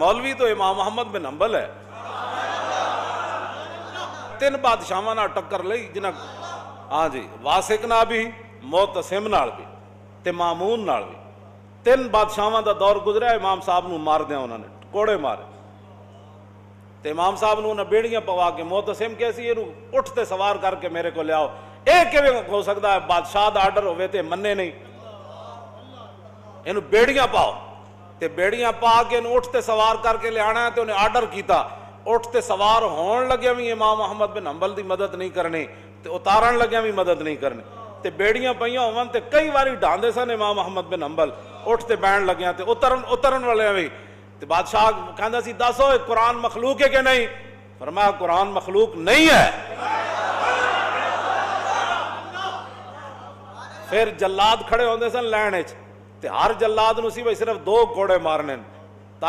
मौलवी तो इमाम अहमद बिन हंबल है। 3 बादशाहां नाल टक्कर लई जिन्हां, हाँ जी, वासिक नाल भी, मोतसिम नाल भी ते मामून नाल भी। 3 बादशाहां दा दौर गुजरिया। इमाम साहब नूं मारदियां उन्होंने कोड़े मारे ते इमाम साहब नूं उन्हें बेड़ियां पवा के मोतसिम कैसी इहनूं उठ ते सवार करके मेरे को लियाओ। यह किवें हो सकता है? बादशाह दा आर्डर होवे ते मन्ने नहीं। इहनूं बेड़ियां पाओ ते बेड़ियां पा के इहनूं उठ ते सवार करके लियाना है। तो उन्हें आर्डर किया। उठ ते सवार होण लग्या भी इमाम अहमद बिन हंबल की मदद नहीं करनी ते उतारन लग्या भी मदद नहीं करनी। ते बेड़ियां पईयां होवन ते कई बारी ढांदे सन इमाम अहमद बिन हंबल। उठ ते बैण लग्या ते उतरन वाले भी। ते बादशाह कहंदा सी दसो कुरान मखलूक है कि नहीं? फरमाया कुरान मखलूक नहीं है। फिर जल्लाद खड़े होंदे सन लैण विच ते हर जल्लाद नूं सी भाई सिर्फ 2 कोड़े मारने।